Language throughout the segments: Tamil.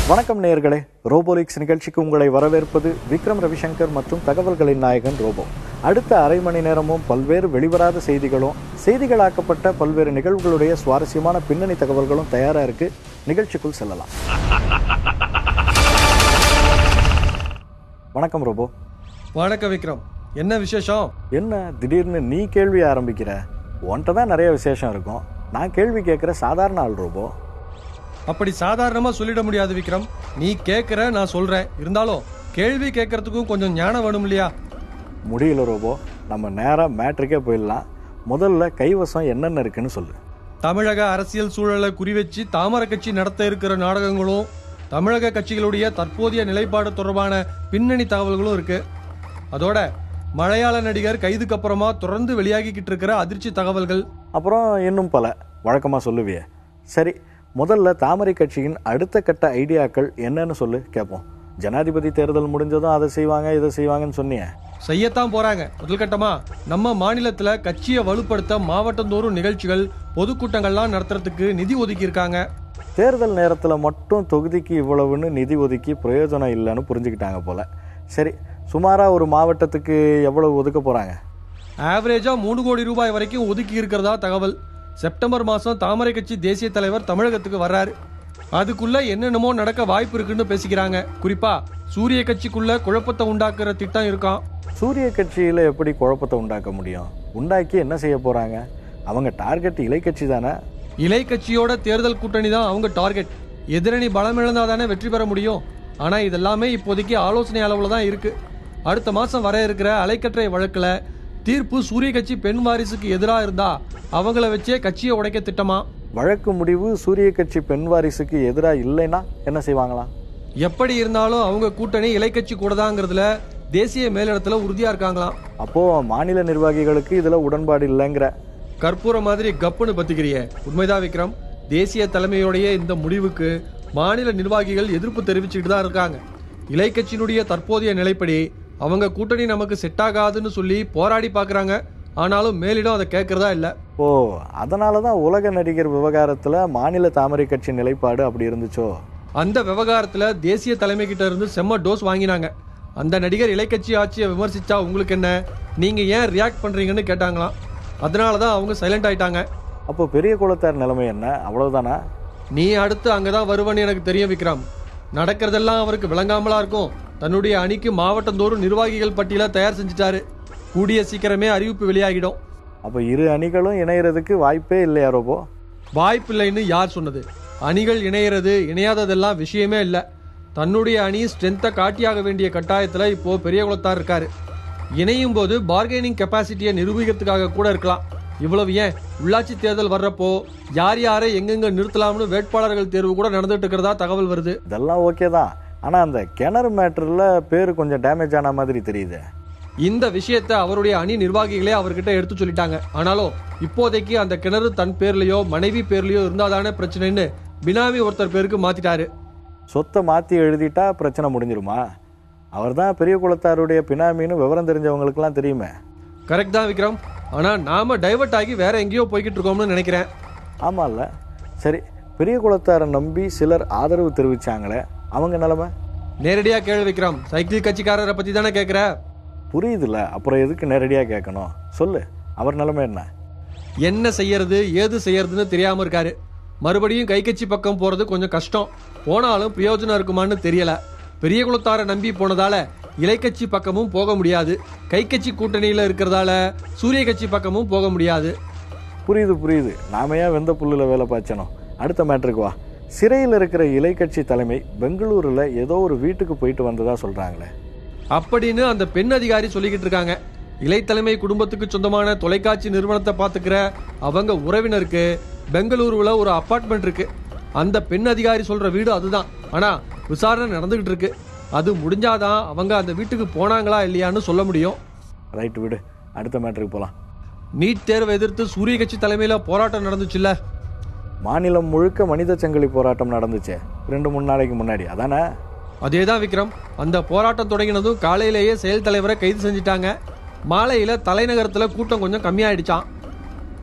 வணக்கம் நேயர்களே, ரோபோலிக்ஸ் நிகழ்ச்சிக்கு உங்களை வரவேற்பது விக்ரம் ரவிசங்கர் மற்றும் தகவல்களின் நாயகன் ரோபோ. அடுத்த அரை மணி நேரமும் பல்வேறு வெளிவராத செய்திகளும் செய்திகளாக்கப்பட்ட பல்வேறு நிகழ்வுகளுடைய சுவாரஸ்யமான பின்னணி தகவல்களும் தயாரா இருக்கு. நிகழ்ச்சிக்குள் செல்லலாம். வணக்கம் ரோபோ. வணக்கம் விக்ரம். என்ன விசேஷம்? என்ன திடீர்னு நீ கேள்வி ஆரம்பிக்கிற? உன்கிட்ட தான் நிறைய விசேஷம் இருக்கும். நான் கேள்வி கேட்குற சாதாரண ஆள் ரோபோ. அப்படி சாதாரணமா சொல்லிட முடியாது விக்ரம். நீ கேட்குற, நான் சொல்றேன். இருந்தாலும் கேள்வி கேட்கறதுக்கும் கொஞ்சம் ஞானம் வேணும் இல்லையா? முடியல ரோபோ, நம்ம நேராக மேட்ரிக்கே போயிடலாம். முதல்ல கைவசம் என்னென்ன இருக்குன்னு சொல்லு. தமிழக அரசியல் சூழலை குறிவச்சு தாமரை கட்சி நடத்த இருக்கிற நாடகங்களும் தமிழக கட்சிகளுடைய தற்போதைய நிலைப்பாடு தொடர்பான பின்னணி தகவல்களும் இருக்கு. அதோட மலையாள நடிகர் கைதுக்கு அப்புறமா தொடர்ந்து வெளியாகிக்கிட்டு இருக்கிற அதிர்ச்சி தகவல்கள், அப்புறம் இன்னும் பல வழக்கமாக சொல்லுவியே. சரி, முதல்ல தாமரை கட்சியின் அடுத்த கட்ட ஐடியாக்கள் என்னன்னு சொல்லு, கேட்போம். ஜனாதிபதி தேர்தல் முடிஞ்சதும் அதை செய்வாங்க இதை செய்வாங்கன்னு சொன்னியே. செய்யத்தான் போறாங்க. முதல் கட்டமா நம்ம மாநிலத்துல கட்சியை வலுப்படுத்த மாவட்டந்தோறும் நிகழ்ச்சிகள், பொதுக்கூட்டங்கள்லாம் நடத்துறதுக்கு நிதி ஒதுக்கி இருக்காங்க. தேர்தல் நேரத்தில் மட்டும் தொகுதிக்கு இவ்வளவுன்னு நிதி ஒதுக்கி பிரயோஜனம் இல்லைன்னு புரிஞ்சுக்கிட்டாங்க போல. சரி, சுமாராக ஒரு மாவட்டத்துக்கு எவ்வளவு ஒதுக்க போறாங்க? ஆவரேஜா 3 கோடி ரூபாய் வரைக்கும் ஒதுக்கி இருக்கிறதா தகவல். செப்டம்பர் மாசம் தாமரை கட்சி தேசிய தலைவர் தமிழகத்துக்கு வர்றாரு. அதுக்குள்ள என்னென்னமோ நடக்க வாய்ப்பு இருக்குன்னு பேசிக்கிறாங்க. குறிப்பா சூரிய கட்சிக்குள்ள குழப்பத்தை உண்டாக்குற திட்டம் இருக்கான். சூரிய கட்சியில எப்படி குழப்பத்தை உண்டாக்க முடியும்? உண்டாக்கி என்ன செய்ய போறாங்க? அவங்க டார்கெட் இலை கட்சி தானே. இலை கட்சியோட தேர்தல் கூட்டணி தான் அவங்க டார்கெட். எதிரணி பலம் இழந்தாதானே வெற்றி பெற முடியும். ஆனா இதெல்லாமே இப்போதைக்கு ஆலோசனை அளவுல தான் இருக்கு. அடுத்த மாசம் வர இருக்கிற அலைக்கற்றை வழக்குல தீர்ப்பு சூரிய கட்சி பெண் வாரிசுக்கு எதிராக இருந்தா அவங்கள வச்சே கட்சியை உடைக்க திட்டமா. வழக்கு முடிவு சூரிய கட்சி பெண் வாரிசுக்கு எதிராக இல்லைன்னா என்ன செய்வாங்களாம்? எப்படி இருந்தாலும் அவங்க கூட்டணி இலை கட்சி கூடதாங்கிறதுல தேசிய மேலிடத்துல உறுதியா இருக்காங்களாம். அப்போ மாநில நிர்வாகிகளுக்கு இதுல உடன்பாடு இல்லைங்கிற? கற்பூர மாதிரி கப்புன்னு பத்திக்கிறிய. உண்மைதான் விக்ரம். தேசிய தலைமையுடைய இந்த முடிவுக்கு மாநில நிர்வாகிகள் எதிர்ப்பு தெரிவிச்சுட்டு தான் இருக்காங்க. இலை கட்சியினுடைய தற்போதைய நிலைப்படி அவங்க கூட்டணி நமக்கு செட் ஆகாதுன்னு சொல்லி போராடி பாக்குறாங்க. ஆனாலும் மேலிடம் அதை கேட்கறதா இல்ல. ஓ, அதனாலதான் உலக நடிகர் விவகாரத்துல மாநில தாமரை கட்சி நிலைப்பாடு அப்படி இருந்துச்சோ? அந்த விவகாரத்துல தேசிய தலைமை கிட்ட இருந்து செம்ம டோஸ் வாங்கினாங்க. அந்த நடிகர் இலை கட்சி ஆட்சியை விமர்சிச்சா உங்களுக்கு என்ன, நீங்க ஏன் ரியாக்ட் பண்றீங்கன்னு கேட்டாங்களாம். அதனாலதான் அவங்க சைலண்ட் ஆயிட்டாங்க. அப்போ பெரிய குளத்தார் நிலைமை என்ன? அவ்வளவுதானா? நீ அடுத்து அங்கதான் வருவன்னு எனக்கு தெரியும் விக்ரம். நடக்கிறதெல்லாம் அவருக்கு விளங்காமலா இருக்கும். தன்னுடைய அணிக்கு மாவட்டந்தோறும் நிர்வாகிகள் பட்டியலை தயார் செஞ்சுட்டாரு. கூடிய சீக்கிரமே அறிவிப்பு வெளியாகிடும். அப்ப இரு அணிகளும் இணையறதுக்கு வாய்ப்பே இல்லையா ரோபோ? வாய்ப்பு இல்லைன்னு யார் சொன்னது? அணிகள் இணையறது இணையாததெல்லாம் விஷயமே இல்லை. தன்னுடைய அணி ஸ்ட்ரென்த்தை காட்டியாக வேண்டிய கட்டாயத்துல இப்போ பெரிய குளத்தார் இருக்காரு. இணையும் போது பார்கெனிங் கெப்பாசிட்டியை நிரூபிக்கிறதுக்காக கூட இருக்கலாம். இவ்வளவு ஏன், உள்ளாட்சி தேர்தல் வர்றப்போ யார் யாரை எங்கெங்க நிறுத்தலாம்னு வேட்பாளர்கள் தேர்வு கூட நடந்துட்டு இருக்கிறதா தகவல் வருது. இதெல்லாம் ஓகே தான். ஆனா அந்த கிணறு மேட்டர்ல பேரு கொஞ்சம் டேமேஜ் ஆன மாதிரி தெரியுது. இந்த விஷயத்தை அவருடைய அணி நிர்வாகிகளே அவர்கிட்ட எடுத்து சொல்லிட்டாங்க. ஆனாலும் இப்போதைக்கு அந்த கிணறு தன் பேர்லயோ மனைவி பேர்லயோ இருந்தாதானே பிரச்சனைன்னு பினாமி ஒருத்தர் பேருக்கு மாத்திட்டாரு. சொத்தை மாத்தி எழுதிட்டா பிரச்சனை முடிஞ்சிருமா? அவர் தான் பெரிய குளத்தாருடைய பினாமின்னு விவரம் தெரிஞ்சவங்களுக்கு எல்லாம் தெரியுமே. கரெக்ட் தான் விக்ரம். ஆனா நாம டைவர்ட் ஆகி வேற எங்கேயோ போய்கிட்டு இருக்கோம்னு நினைக்கிறேன். ஆமா இல்ல? சரி, பெரிய குளத்தாரை நம்பி சிலர் ஆதரவு தெரிவிச்சாங்களே, அவங்க நிலைமை? நேரடியா கேள்வி விக்ரம். சைக்கிள் கட்சிக்காரரை பத்தி தானே கேட்கிற? புரியுதுல்ல, அப்புறம் எதுக்கு நேரடியா கேட்கணும்? சொல்லு, அவர் நிலைமை என்ன? என்ன செய்யறது ஏது செய்யறதுன்னு தெரியாம இருக்காரு. மறுபடியும் கை கட்சி பக்கம் போறது கொஞ்சம் கஷ்டம். போனாலும் பிரயோஜனம் இருக்குமான்னு தெரியல. பெரிய குளத்தாரை நம்பி போனதால இலை கட்சி பக்கமும் போக முடியாது. கை கட்சி கூட்டணியில இருக்கிறதால சூரிய கட்சி பக்கமும் போக முடியாது. புரியுது. நாம ஏன் வெந்த புல்லுல வேலை பாய்ச்சணும்? அடுத்த மேட்டருக்கு வா. சிறையில் இருக்கிற இலை கட்சி தலைமை பெங்களூருல ஏதோ ஒரு வீட்டுக்கு போயிட்டு வந்ததா சொல்றாங்களே. அப்படின்னு அந்த பெண் அதிகாரி சொல்லிக்கிட்டு இருக்காங்க. இலை தலைமை குடும்பத்துக்கு சொந்தமான தொலைக்காட்சி நிறுவனத்தை பாத்துக்கிற அவங்க உறவினருக்கு பெங்களூருல ஒரு அபார்ட்மெண்ட் இருக்கு. அந்த பெண் அதிகாரி சொல்ற வீடு அதுதான். ஆனா விசாரணை நடந்துகிட்டு இருக்கு. அது முடிஞ்சாதான் அவங்க அந்த வீட்டுக்கு போனாங்களா இல்லையான்னு சொல்ல முடியும். ரைட், விடு. அடுத்த மேட்டருக்கு போலாம். நீட் தேர்வை எதிர்த்து சூரிய கட்சி தலைமையில போராட்டம் நடந்துச்சுல்ல? மாநிலம் முழுக்க மனித சங்கிலி போராட்டம் நடந்துச்சு 2-3 நாளைக்கு முன்னாடி, அதானே? அதேதான் விக்ரம். அந்த போராட்டம் தொடங்கினதும் காலையிலேயே செயல் தலைவரை கைது செஞ்சிட்டாங்க. மாலையில தலைநகரத்துல கூட்டம் கொஞ்சம் கம்மியாயிடுச்சான்.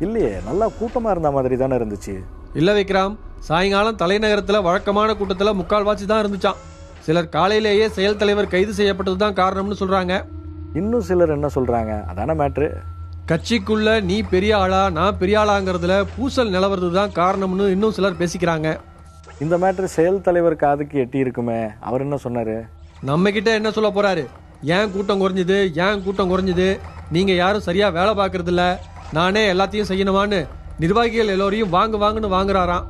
இல்லையே, நல்லா கூட்டமா இருந்த மாதிரி தானே இருந்துச்சு. இல்ல விக்ரம், சாயங்காலம் தலைநகரத்துல வழக்கமான கூட்டத்துல முக்கால்வாசி தான் இருந்துச்சான். சிலர் காலையிலேயே செயல் தலைவர் கைது செய்யப்பட்டது தான் காரணம்னு சொல்றாங்க. இன்னும் சிலர் என்ன சொல்றாங்க? அதான மேட்ரு. கட்சிக்குள்ள நீ பெரிய ஆளா நான் பெரிய ஆளாங்கிறதுல பூசல் நிலவறது தான் காரணம்னு இன்னும் சிலர் பேசிக்கிறாங்க. இந்த மேட்ரு செயல் தலைவர் காதுக்கு எட்டி இருக்குமே, அவர் என்ன சொன்னாரு? நம்ம கிட்ட என்ன சொல்ல போறாரு? ஏன் கூட்டம் குறைஞ்சது, நீங்க யாரும் சரியா வேலை பார்க்கறது இல்ல, நானே எல்லாத்தையும் செய்யணுமான்னு நிர்வாகிகள் எல்லோரையும் வாங்குன்னு வாங்குறாராம்.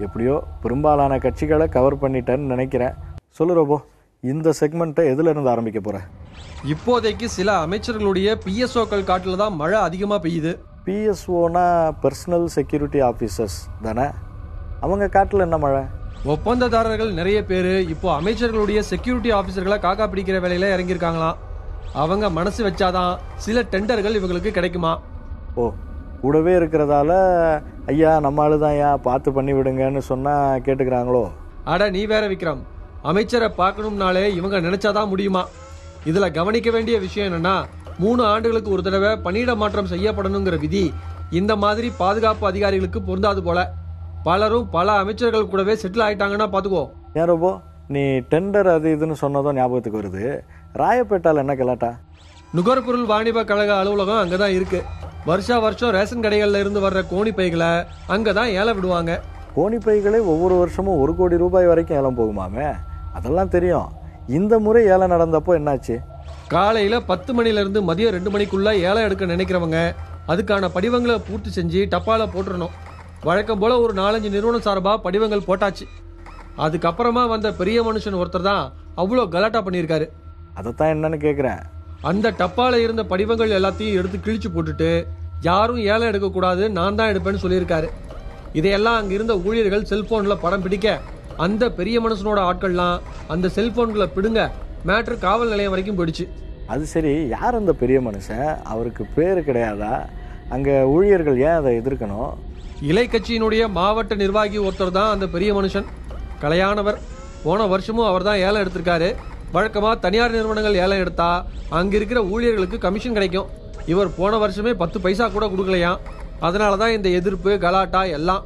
எப்படியோ பெரும்பாலான கட்சிகளை கவர் பண்ணிட்டேன்னு நினைக்கிறேன். சொல்லு ரோபோ, இந்த செக்மெண்ட்டை எதுல இருந்து ஆரம்பிக்க போற? இப்போதைக்கு சில அமைச்சர்களுடைய பிஎஸ்ஓக்கள் காட்டுல தான் மழை அதிகமா பெய்யுது. பிஎஸ்ஓனா பர்சனல் செக்யூரிட்டி ஆஃபீஸர்ஸ் தானே? அவங்க காட்டுல என்ன மழை? ஒப்பந்ததாரர்கள் நிறைய பேர் இப்போ அமைச்சர்களுடைய செக்யூரிட்டி ஆபீசர்களை காக்கா பிடிக்கிற வேலையில இறங்கியிருக்காங்களாம். அவங்க மனசு வச்சாதான் சில டெண்டர்கள் இவங்களுக்கு கிடைக்குமா. ஓ, கூடவே இருக்கிறதால ஐயா நம்ம ஆளுதான் ஐயா பார்த்து பண்ணி விடுங்கன்னு சொன்னா கேட்டுக்கிறாங்களோ? அட நீ வேற விக்ரம், அமைச்சரை பார்க்கணும்னாலே இவங்க நினைச்சாதான் முடியுமா. இதுல கவனிக்க வேண்டிய விஷயம் என்னன்னா, 3 ஆண்டுகளுக்கு ஒரு தடவை பணியிட மாற்றம் செய்யப்படணுங்கிற விதி இந்த மாதிரி பாதுகாப்பு அதிகாரிகளுக்கு பொருந்தாது போல. பலரும் பல அமைச்சர்கள் கூடவே செட்டில் ஆயிட்டாங்கன்னா பாத்துக்கோ. ஏன் ரோபோ, நீ டெண்டர் அது இதுன்னு சொன்னதும் ஞாபகத்துக்கு வருது. ராயப்பேட்டால என்ன கலாட்டா? நுகர்பொருள் வாணிப கழக அலுவலகம் அங்கதான் இருக்கு. வருஷம் ரேஷன் கடைகள்ல இருந்து வர்ற கோணி பைகளை அங்கதான் ஏலம் விடுவாங்க. கோணி பைகளே ஒவ்வொரு வருஷமும் 1 கோடி ரூபாய் வரைக்கும் ஏலம் போகுமாமே, அதெல்லாம் தெரியும். இந்த முறை ஏலம் நடந்தப்போ என்னாச்சு? காலையில 10 மணில இருந்து மதியம் 2 மணிக்குள்ள ஏலம் எடுக்க நினைக்கிறவங்க அதுக்கான படிவங்களை பூர்த்தி செஞ்சு டப்பால போட்டுறணும். வழக்கம் போல ஒரு 4-5 நிறுவனம் சார்பா படிவங்கள் போட்டாச்சு. அதுக்கப்புறமா வந்த பெரிய மனுஷன் ஒருத்தர் தான் அவ்வளோ கலாட்டா பண்ணியிருக்காரு. அதைத்தான் என்னன்னு கேட்குறேன். அந்த டப்பால இருந்த படிவங்கள் எல்லாத்தையும் எடுத்து கிழிச்சு போட்டுட்டு யாரும் ஏலம் எடுக்கக்கூடாது, நான் தான் எடுப்பேன்னு சொல்லியிருக்காரு. இதையெல்லாம் அங்க இருந்த ஊழியர்கள் செல்போன்ல படம் பிடிக்க அந்த பெரிய மனுஷனோட ஆட்கள்லாம் அந்த செல்போன்களை பிடுங்க மேட்ரு காவல் நிலையம் வரைக்கும் போயிடுச்சு. அது சரி, யார் அந்த பெரிய மனுஷன்? அவருக்கு பேரு கிடையாதா? அங்க ஊழியர்கள் ஏன் அதை எதிர்க்கணும்? இலை கட்சியினுடைய மாவட்ட நிர்வாகி ஒருத்தர் தான் அந்த பெரிய மனுஷன். கலையானவர். போன வருஷமும் அவர் தான் ஏலம் எடுத்திருக்காரு. வழக்கமா தனியார் நிறுவனங்கள் ஏலம் எடுத்தா அங்க இருக்கிற ஊழியர்களுக்கு கமிஷன் கிடைக்கும். இவர் போன வருஷமே 10 பைசா கூட கொடுக்கலையாம். அதனாலதான் இந்த எதிர்ப்பு கலாட்டா எல்லாம்.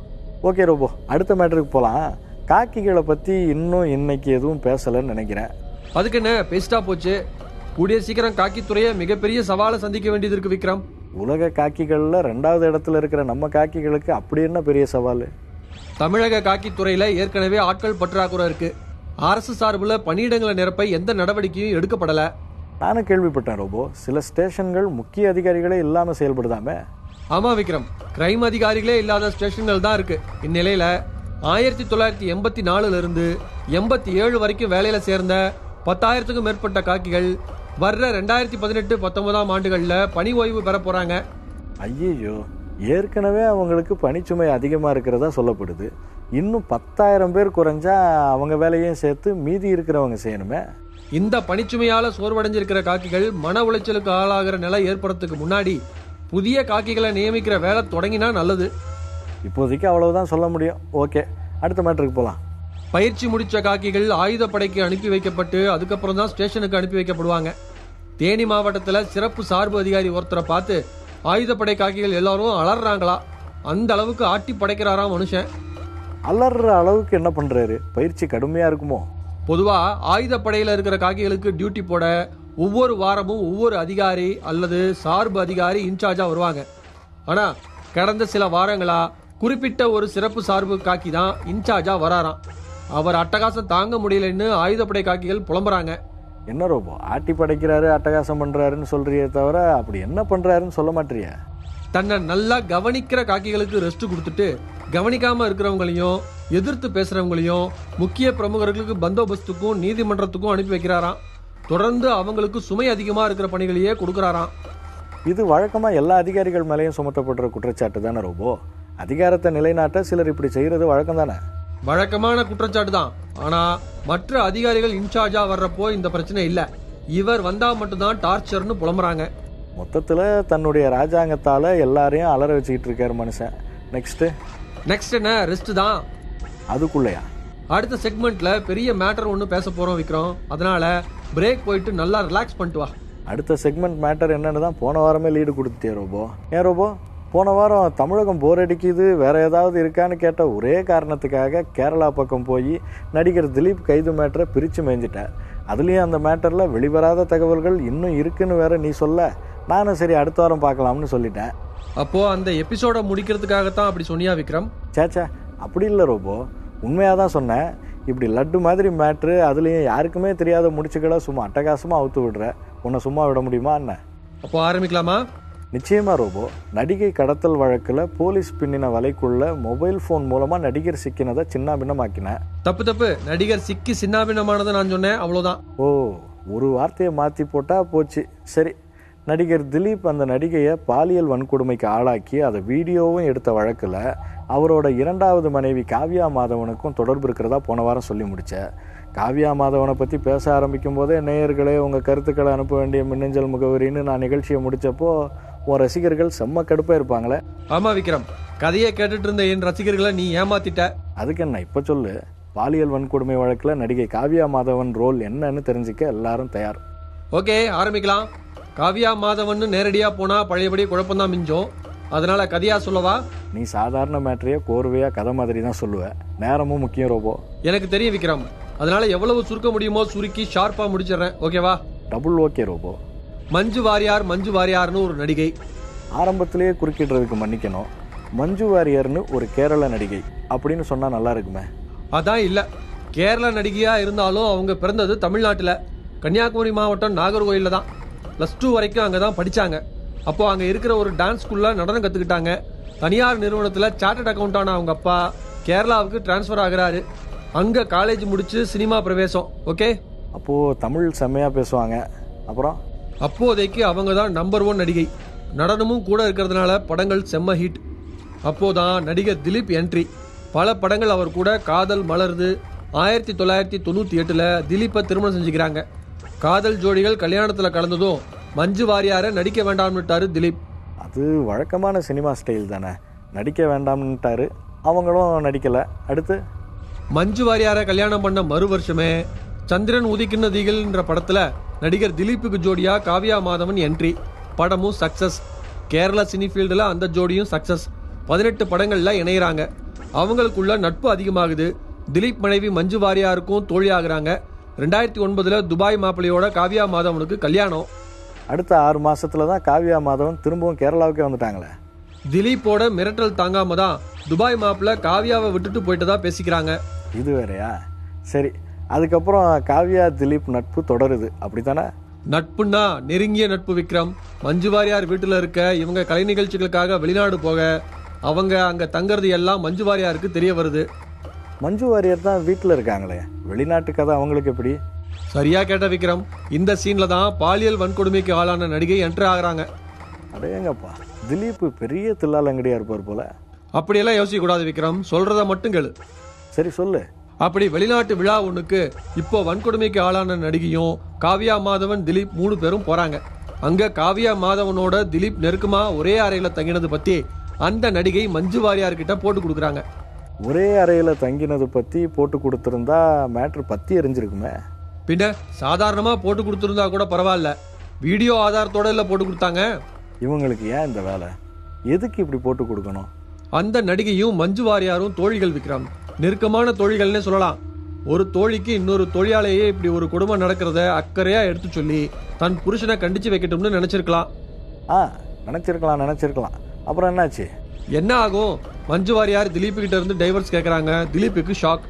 ஓகே ரோபோ, அடுத்த மேட்டருக்கு போலாம். காக்கிகளை பத்தி இன்னும் இன்னைக்கு எதுவும் பேசலன்னு நினைக்கிறேன். அதுக்கு என்ன, பேசிட்டா போச்சு. கூடிய சீக்கிரம் காக்கித்துறையை மிகப்பெரிய சவாலை சந்திக்க வேண்டியது இருக்கு விக்ரம். உலக காக்கிகள்ல 2வது இடத்துல இருக்கிற நம்ம காக்கிகளுக்கு அப்படி என்ன பெரிய சவால்? தமிழக காக்கித்துறையில ஏற்கனவே ஆட்கள் பற்றாக்குறை இருக்கு. அரசு சார்புல பணியிடங்களை நிரப்ப எந்த நடவடிக்கையும் எடுக்கப்படல. நானும் கேள்விப்பட்டேன் ரோபோ, சில ஸ்டேஷன்கள் முக்கிய அதிகாரிகளே இல்லாம செயல்படுதாமே. ஆமா விக்ரம், கிரைம் அதிகாரிகளே இல்லாத ஸ்டேஷன்கள் தான் இருக்கு. இந்நிலையில 1984 இருந்து 87 வரைக்கும் வேலையில சேர்ந்த 10,000க்கும் மேற்பட்ட காக்கிகள் வர்ற 2018-19 ஆண்டுகள்ல பணி ஓய்வு பெற போறாங்க. ஐயோ, ஏற்கனவே அவங்களுக்கு பணிச்சுமை அதிகமா இருக்கிறதா சொல்லப்படுது. இன்னும் 10,000 பேர் குறைஞ்சா அவங்க வேலையும் சேர்த்து மீதி இருக்கிறவங்க செய்யணுமே. இந்த பணிச்சுமையால சோர்வடைஞ்சிருக்கிற காக்கிகள் மன உளைச்சலுக்கு ஆளாகிற நிலை ஏற்படுறதுக்கு முன்னாடி புதிய காக்கிகளை நியமிக்கிற வேலை தொடங்கினா நல்லது. இப்போதைக்கு அவ்வளவுதான் சொல்ல முடியும். ஓகே, அடுத்த மேட்டருக்கு போலாம். பயிற்சி முடிச்ச காக்கிகள் ஆயுதப்படைக்கு அனுப்பி வைக்கப்பட்டு அதுக்கப்புறம் தான் ஸ்டேஷனுக்கு அனுப்பி வைக்கப்படுவாங்க. தேனி மாவட்டத்துல சிறப்பு சார்பு அதிகாரி ஒருத்தரை பார்த்து ஆயுதப்படை காக்கிகள் எல்லாரும் அலறாங்களா. அந்த அளவுக்கு ஆட்டி படைக்கிறாராம் மனுஷன். அலற அளவுக்கு என்ன பண்றாரு? பயிற்சி கடுமையா இருக்குமோ? பொதுவா ஆயுதப்படையில இருக்கிற காக்கிகளுக்கு டியூட்டி போட ஒவ்வொரு வாரமும் ஒவ்வொரு அதிகாரி அல்லது சார்பு அதிகாரி இன்சார்ஜா வருவாங்க. ஆனா கடந்த சில வாரங்களா குறிப்பிட்ட ஒரு சிறப்பு சார்பு காக்கி தான் இன்சார்ஜா வராராம். அவர் அட்டகாசம் தாங்க முடியலன்னு ஆயுதப்படை காக்கிகள் புலம்புறாங்க. என்ன ரோபோ, ஆட்டி படைக்கிறாரு அட்டகாசம் பண்றாருன்னு சொல்றியே தவிர அப்படி என்ன பண்றாருன்னு சொல்ல மாட்டியா? தன்னை நல்லா கவனிக்கிற காக்கிகளுக்கு ரெஸ்ட் கொடுத்துட்டு கவனிக்காம இருக்கிறவங்களையும் எதிர்த்து பேசுறவங்களையும் முக்கிய பிரமுகர்களுக்கு பந்தோபஸ்துக்கும் நீதிமன்றத்துக்கும் அனுப்பி வைக்கிறாராம். தொடர்ந்து அவங்களுக்கு சுமை அதிகமா இருக்கிற பணிகளையே கொடுக்கறாராம். இது வழக்கமா எல்லா அதிகாரிகள் மேலேயும் சுமத்தப்படுற குற்றச்சாட்டு தானே ரோபோ? அதிகாரத்தை நிலைநாட்ட சிலர் இப்படி செய்யறது வழக்கம் தானே? வழக்கமான குற்றச்சாட்டு தான். ஆனா மற்ற அதிகாரிகள் இன்சார்ஜா வர்றப்போ இந்த பிரச்சனை இல்ல. இவர் வந்தா மட்டும்தான் டார்ச்சர்னு புலம்புறாங்க. மொத்தத்துல தன்னுடைய ராஜாங்கத்தால எல்லாரையும் அலற வச்சுக்கிட்டு இருக்காரு மனுஷன். நெக்ஸ்ட் என்ன, ரெஸ்ட் தான். அதுக்குள்ளையா? அடுத்த செக்மெண்ட்ல பெரிய மேட்டர் ஒன்னு பேச போறோம் விக்ரம். அதனால பிரேக் போயிட்டு நல்லா ரிலாக்ஸ் பண்ணிட்டு வா. அடுத்த செக்மெண்ட் மேட்டர் என்னன்னு தான் போன வாரமே லீடு கொடுத்துட்டே ரோபோ. ஏன் ரோபோ, போன வாரம் தமிழகம் போர் அடிக்குது வேற ஏதாவது இருக்கான்னு கேட்ட ஒரே காரணத்துக்காக கேரளா பக்கம் போய் நடிகர் திலீப் கைது மேட்டரை பிரித்து மேய்ஞ்சிட்டேன். அதுலேயும் அந்த மேட்டரில் வெளிவராத தகவல்கள் இன்னும் இருக்குன்னு வேற நீ சொல்ல, நானும் சரி அடுத்த வாரம் பார்க்கலாம்னு சொல்லிட்டேன். அப்போது அந்த எபிசோடை முடிக்கிறதுக்காகத்தான் அப்படி சொன்னியா விக்ரம்? சேச்சா, அப்படி இல்லை ரோபோ, உண்மையாக தான் சொன்னேன். இப்படி லட்டு மாதிரி மேட்ரு, அதுலேயும் யாருக்குமே தெரியாத முடிச்சுக்களை சும்மா அட்டகாசமாக அவுத்து விடுற, உன்னை சும்மா விட முடியுமா என்ன? அப்போ ஆரம்பிக்கலாமா? நிச்சயமாக ரோபோ. நடிகை கடத்தல் வழக்கில் போலீஸ் பின்னின வலைக்குள்ள மொபைல் ஃபோன் மூலமாக நடிகர் சிக்கினதை சின்னாபின்னமாக்கினேன். தப்பு, நடிகர் சிக்கி சின்னாபின்னமானதை நான் சொன்னேன், அவ்வளோதான். ஓ, ஒரு வார்த்தையை மாற்றி போட்டால் போச்சு. சரி, நடிகர் திலீப் அந்த நடிகையை பாலியல் வன்கொடுமைக்கு ஆளாக்கி அதை வீடியோவும் எடுத்த வழக்கில் அவரோட இரண்டாவது மனைவி காவ்யா மாதவனுக்கும் தொடர்பு இருக்கிறதா போன வாரம் சொல்லி முடித்தேன். காவ்யா மாதவனை பற்றி பேச ஆரம்பிக்கும் போதே, நேயர்களே உங்கள் கருத்துக்களை அனுப்ப வேண்டிய மின்னஞ்சல் முகவரின்னு நான் நிகழ்ச்சியை முடித்தப்போ உன் ரசிகர்கள் செம்ம கடுப்பாக இருப்பாங்களே. ஆமாம் விக்ரம், கதையை கேட்டுட்டு இருந்த என் ரசிகர்களை நீ ஏமாத்திட்ட. அதுக்கு என்ன இப்போ சொல்லு. பாலியல் வன்கொடுமை வழக்கில் நடிகை காவ்யா மாதவன் ரோல் என்னன்னு தெரிஞ்சுக்க எல்லாரும் தயார். ஓகே, ஆரம்பிக்கலாம். காவ்யா மாதவன் நேரடியாக போனால் பழையபடி குழப்பம்தான் மிஞ்சோம். அதனால கதையா சொல்லவா? நீ சாதாரண மேட்டரையே கோர்வையாக கதை மாதிரி தான் சொல்லுவேன். நேரமும் முக்கியம் ரோபோ. எனக்கு தெரியும் விக்ரம், அதனால எவ்வளவு சுருக்க முடியுமோ சுருக்கி ஷார்ப்பாக முடிச்சிடுறேன். ஓகேவா? Double okay robo. மஞ்சு வாரியார்னு ஒரு நடிகை. ஆரம்பத்திலேயே குறுக்கிடுறதுக்கு மன்னிக்கணும். மஞ்சு வாரியர்னு ஒரு கேரள நடிகை அப்படின்னு சொன்னால் நல்லா இருக்குமே. அதான் இல்லை, கேரள நடிகையாக இருந்தாலும் அவங்க பிறந்தது தமிழ்நாட்டில், கன்னியாகுமரி மாவட்டம் நாகர்கோயிலில் தான். +2 வரைக்கும் அங்கே தான் படித்தாங்க. அப்போது அங்கே இருக்கிற ஒரு டான்ஸ் ஸ்கூலில் நடனம் கற்றுக்கிட்டாங்க. தனியார் நிறுவனத்தில் சார்ட்டர்ட் அக்கௌண்டான அவங்க அப்பா கேரளாவுக்கு டிரான்ஸ்ஃபர் ஆகிறாரு. அங்கே காலேஜ் முடித்து சினிமா பிரவேசம். ஓகே, அப்போது தமிழ் செம்மையாக பேசுவாங்க. அப்புறம் அப்போதைக்கு அவங்க தான் நம்பர் 1 நடிகை. நடனமும் கூட இருக்கிறதுனால படங்கள் செம்ம ஹிட். அப்போதான் நடிகர் திலீப் என்ட்ரி. பல படங்கள் அவர் கூட. காதல் மலருது 1998 திலீப்பை திருமணம் செஞ்சுக்கிறாங்க. காதல் ஜோடிகள் கல்யாணத்தில் கலந்ததும் மஞ்சு வாரியாரை நடிக்க வேண்டாம்னுட்டாரு திலீப். அது வழக்கமான சினிமா ஸ்டைல் தானே, நடிக்க வேண்டாம்னுட்டாரு, அவங்களும் நடிக்கலை. அடுத்து மஞ்சு வாரியாரை கல்யாணம் பண்ண மறு வருஷமே சந்திரன் உதிக்கின்ற திகழ்ன்ற படத்துல நடிகர் திலீப்புக்கு ஜோடியா காவ்யா மாதவன் என்ட்ரி. படமும் சக்சஸ். கேரளா சினி ஃபீல்டில் அந்த ஜோடியும் சக்சஸ். 18 படங்கள்ல இணைகிறாங்க. அவங்களுக்குள்ள நட்பு அதிகமாகுது. திலீப் மனைவி மஞ்சு வாரியாருக்கும் தோழி ஆகுறாங்க. 2009 துபாய் மாப்பிள்ளையோட காவ்யா மாதவனுக்கு கல்யாணம். அடுத்த 6 மாசத்துல தான் காவ்யா மாதவன் திரும்பவும் கேரளாவுக்கே வந்துட்டாங்களே. திலீப்போட மிரட்டல் தாங்காம தான் துபாய் மாப்பிள்ளை காவ்யாவை விட்டுட்டு போயிட்டதா பேசிக்கிறாங்க. இது வேறையா? சரி, அதுக்கப்புறம் காவ்யா திலீப் நட்பு தொடருது, அப்படித்தானே? நட்புன்னா நெருங்கிய நட்பு விக்ரம். மஞ்சு வாரியார் வீட்டில் இருக்க இவங்க கலை நிகழ்ச்சிகளுக்காக வெளிநாடு போக அவங்க அங்கே தங்கறது எல்லாம் மஞ்சு வாரியாருக்கு தெரிய வருது. மஞ்சு வாரியர் தான் வீட்டில் இருக்காங்களே, வெளிநாட்டு கதை அவங்களுக்கு எப்படி? சரியா கேட்ட விக்ரம். இந்த சீன்ல தான் பாலியல் வன்கொடுமைக்கு ஆளான நடிகை என்ட்ரி ஆகுறாங்க. அடேங்கப்பா, திலீப் பெரிய தில்லாலங்கடியா இருப்பார் போல. அப்படியெல்லாம் யோசிக்க கூடாது விக்ரம், சொல்றத மட்டும் கேளு. சரி சொல்லு. அப்படி வெளிநாட்டு விழா ஒண்ணுக்கு இப்போ வன்கொடுமைக்கு ஆளான நடிகையும் காவ்யா மாதவன் திலீப் 3 பேரும் போறாங்க. அங்க காவ்யா மாதவனோட திலீப் நெருக்கமா ஒரே அறையில தங்கினது பத்தி அந்த நடிகை மஞ்சு வாரியார்கிட்ட போட்டு கொடுக்குறாங்க. ஒரே அறையில தங்கினது பத்தி போட்டு கொடுத்திருந்தா மேட்ரு பத்தி எரிஞ்சிருக்குமே. பின்ன சாதாரணமா போட்டு கொடுத்திருந்தா கூட பரவாயில்ல, வீடியோ ஆதாரத்தோட இல்ல போட்டு கொடுத்தாங்க. இவங்களுக்கு ஏன் இந்த வேலை? எதுக்கு இப்படி போட்டு கொடுக்கணும்? அந்த நடிகையும் மஞ்சு வாரியாரும் தோழிகள் விக்ரம். நெருக்கமான தோழிகள்னே சொல்லலாம். ஒரு தோழிக்கு இன்னொரு தொழிலாளையே இப்படி ஒரு குடும்பம் நடக்கிறத அக்கறையா எடுத்து சொல்லி தன் புருஷனை கண்டிச்சு வைக்கட்டும்னு நினைச்சிருக்கலாம். நினைச்சிருக்கலாம். அப்புறம் என்னாச்சு? என்ன ஆகும்? மஞ்சு வாரியார் திலீப் கிட்ட இருந்து டைவர்ஸ் கேட்கறாங்க. திலீப்புக்கு ஷாக்.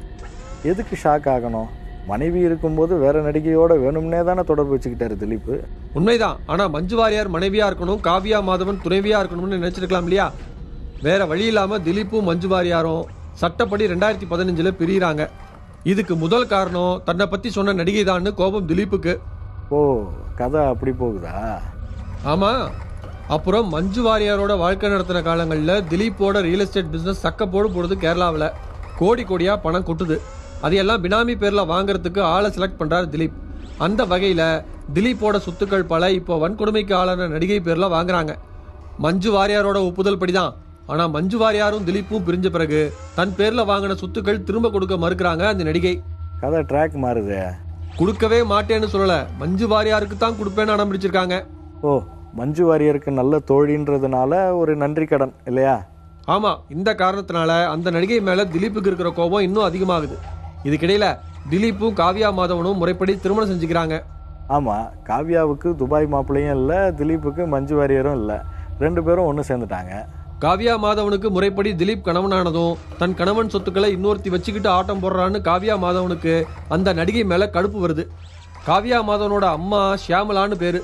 எதுக்கு ஷாக் ஆகணும்? மனைவி இருக்கும்போது வேற நடிகையோட வேணும்னே தானே தொடர்பு வச்சுக்கிட்டாரு திலீப். உண்மைதான். ஆனா மஞ்சு வாரியார் மனைவியா இருக்கணும், காவ்யா மாதவன் துணைவியா இருக்கணும்னு நினைச்சிருக்கலாம் இல்லையா? வேற வழி இல்லாம திலீப்பும் மஞ்சு வாரியாரும் சட்டப்படி 2015 பிரியிறாங்க. இதுக்கு முதல் காரணம் தன்னை பத்தி சொன்ன நடிகை தான் கோபம் திலீப்புக்கு. ஓ, கதை அப்படி போகுதா? ஆமா. அப்புறம் மஞ்சு வாரியாரோட வாழ்க்கை நடத்தின காலங்களில் திலீப்போட ரியல் எஸ்டேட் பிசினஸ் சக்கப்போடு போடுது. கேரளாவில் கோடியா பணம் கொட்டுது. அதையெல்லாம் பினாமி பேர்ல வாங்குறதுக்கு ஆளை செலக்ட் பண்றாரு திலீப். அந்த வகையில திலீப்போட சொத்துக்கள் பல இப்போ வன்கொடுமைக்கு ஆளான நடிகை பேர்ல வாங்குறாங்க. மஞ்சு வாரியாரோட ஒப்புதல் படிதான். ஆனா மஞ்சு வாரியாரும் திலீப்பும் பிரிஞ்ச பிறகு தன் பேர்ல வாங்கின சொத்துக்கள் திரும்ப கொடுக்க மறுக்கிறாங்க அந்த நடிகை. கதை ட்ராக் மாறுது. கொடுக்கவே மாட்டேன்னு சொல்லல, மஞ்சு வாரியாருக்கு தான் கொடுப்பேன்னு அடம் பிடிச்சிருக்காங்க. ஓ, மஞ்சு வாரியருக்கு நல்ல தோழின்றதுனால ஒரு நன்றி கடன் இல்லையா? ஆமா, இந்த காரணத்தினால அந்த நடிகை மேல திலீப்புக்கு இருக்கிற கோபம் இன்னும் அதிகமாகுது. இதுக்கிடையில திலீப்பும் காவ்யா மாதவனும் முறைப்படி திருமணம் செஞ்சுக்கிறாங்க. ஆமாம், காவ்யாவுக்கு துபாய் மாப்பிள்ளையும் இல்லை, திலீப்புக்கு மஞ்சு வாரியரும் இல்லை. 2 பேரும் ஒன்று சேர்ந்துட்டாங்க. காவ்யா மாதவனுக்கு முறைப்படி திலீப் கணவனானதும் தன் கணவன் சொத்துக்களை இன்னொருத்தி வச்சுக்கிட்டு ஆட்டம் போடுறான்னு காவ்யா மாதவனுக்கு அந்த நடிகை மேல கடுப்பு வருது. காவ்யா மாதவனோட அம்மா ஷியாமலான்னு பேரு.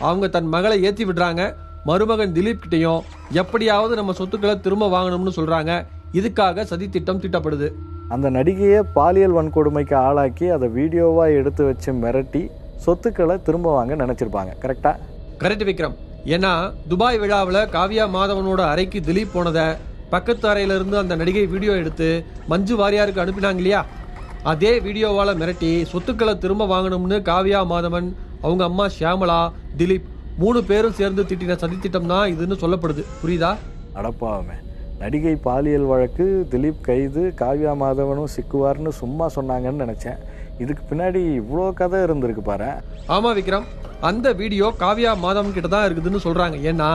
அவங்க தன் மகளை ஏற்றி விடுறாங்க. மருமகன் திலீப் கிட்டையும் எப்படியாவது நம்ம சொத்துக்களை திரும்ப வாங்கணும்னு சொல்றாங்க. இதுக்காக சதி திட்டம் தீட்டப்படுது. அந்த நடிகையை பாலியல் வன்கொடுமைக்கு ஆளாக்கி அதை வீடியோவாக எடுத்து வச்சு மிரட்டி சொத்துக்களை திரும்ப வாங்க நினச்சிருப்பாங்க. கரெக்டா? கரெக்ட் விக்ரம். ஏன்னா துபாய் விழாவில் காவ்யா மாதவனோட அறைக்கு திலீப் போனதை பக்கத்து அறையிலிருந்து அந்த நடிகை வீடியோ எடுத்து மஞ்சு வாரியாருக்கு அனுப்பினாங்க இல்லையா? அதே வீடியோவால் மிரட்டி சொத்துக்களை திரும்ப வாங்கணும்னு காவ்யா மாதவன், அவங்க அம்மா ஷியாமலா, திலீப் 3 பேரும் சேர்ந்து திட்டின சதித்திட்டம் தான் இதுன்னு சொல்லப்படுது. புரியுதா? அடப்பாவமே, நடிகை பாலியல் வழக்கு, திலீப் கைது, காவ்யா மாதவனும் சிக்குவார்னு சும்மா சொன்னாங்கன்னு நினச்சேன். இதுக்கு பின்னாடி இவ்வளோ கதை இருந்திருக்கு பாரு. ஆமாம் விக்ரம், அந்த வீடியோ காவ்யா மாதவன் கிட்ட தான் இருக்குதுன்னு சொல்கிறாங்க. ஏன்னா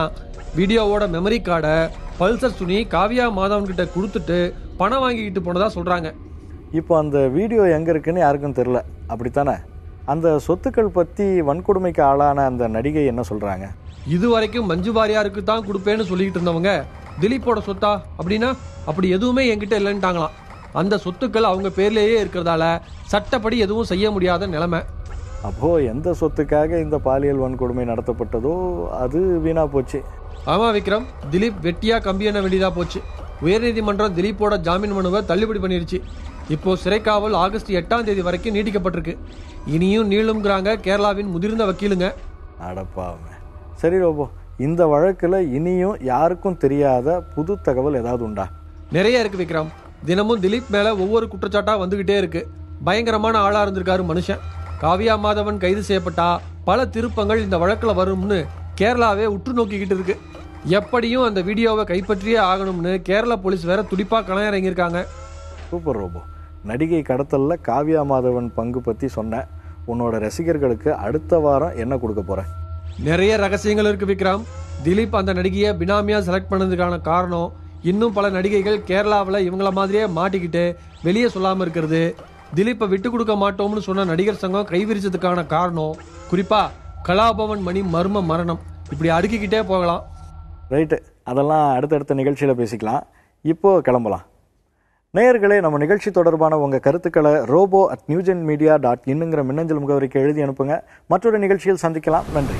வீடியோவோட மெமரி கார்டை பல்சர் சுனி காவ்யா மாதவன் கிட்ட கொடுத்துட்டு பணம் வாங்கிக்கிட்டு போனதா சொல்கிறாங்க. இப்போ அந்த வீடியோ எங்கே இருக்குன்னு யாருக்கும் தெரில, அப்படித்தானே? அந்த சொத்துக்கள் பற்றி வன்கொடுமைக்கு ஆளான அந்த நடிகை என்ன சொல்கிறாங்க? இது வரைக்கும் மஞ்சு வாரியாருக்கு தான் கொடுப்பேன்னு சொல்லிக்கிட்டு இருந்தவங்க திலீப்போட சொத்தா அப்படின்னா அப்படி எதுவுமே என்கிட்ட இல்லைன்ட்டாங்களாம். அந்த சொத்துக்கள் அவங்க பேர்லேயே இருக்கிறதால சட்டப்படி எதுவும் செய்ய முடியாத நிலைமை. அப்போது எந்த சொத்துக்காக இந்த பாலியல் வன்கொடுமை நடத்தப்பட்டதோ அது வீணா போச்சு. ஆமாம் விக்ரம், திலீப் வெட்டியாக கம்பி எண்ண வேண்டியதாக போச்சு. உயர்நீதிமன்றம் திலீப்போட ஜாமீன் மனுவை தள்ளுபடி பண்ணிருச்சு. இப்போ சிறைக்காவல் ஆகஸ்ட் 8ஆம் தேதி வரைக்கும் நீட்டிக்கப்பட்டிருக்கு. இனியும் நீளுங்கிறாங்க கேரளாவின் முதிர்ந்த வக்கீலுங்க. அடப்பாவுமே. சரி ரோபோ, இந்த வழக்கில் இனியும் யாருக்கும் தெரியாத புது தகவல் ஏதாவது உண்டா? நிறைய இருக்கு விக்ரம். தினமும் திலீப் மேல ஒவ்வொரு குற்றச்சாட்டா வந்துகிட்டே இருக்கு. பயங்கரமான ஆளா இருந்திருக்காரு மனுஷன். காவ்யா மாதவன் கைது செய்யப்பட்டா பல திருப்பங்கள் இந்த வழக்குல வரும்னு கேரளாவே உற்று நோக்கிக்கிட்டு இருக்கு. எப்படியும் அந்த வீடியோவை கைப்பற்றியே ஆகணும்னு கேரளா போலீஸ் வேற துடிப்பா களம் இறங்கியிருக்காங்க. Super robot. நடிகை கடத்தல்ல காவ்யா மாதவன் பங்கு பத்தி சொன்ன உன்னோட ரசிகர்களுக்கு அடுத்த வாரம் என்ன கொடுக்க போற? நிறைய ரகசியங்கள் இருக்கு விக்ரம். திலீப் அந்த நடிகையை பினாமியா செலக்ட் பண்ணதுக்கான காரணம், இன்னும் பல நடிகைகள் கேரளாவில் இவங்கள மாதிரியே மாட்டிக்கிட்டு வெளியே சொல்லாமல் இருக்கிறது, திலீப்பை விட்டு கொடுக்க மாட்டோம்னு சொன்ன நடிகர் சங்கம் கைவிரிச்சதுக்கான காரணம், குறிப்பா கலாபவன் மணி மர்ம மரணம், இப்படி அடுக்கிக்கிட்டே போகலாம். ரைட்டு, அதெல்லாம் அடுத்தடுத்த நிகழ்ச்சியில் பேசிக்கலாம். இப்போ கிளம்பலாம். நேயர்களே, நம்ம நிகழ்ச்சி தொடர்பான உங்கள் கருத்துக்களை robo@newgenmedia.in மின்னஞ்சல் முகவரிக்கு எழுதி அனுப்புங்க. மற்றொரு நிகழ்ச்சியில் சந்திக்கலாம். நன்றி.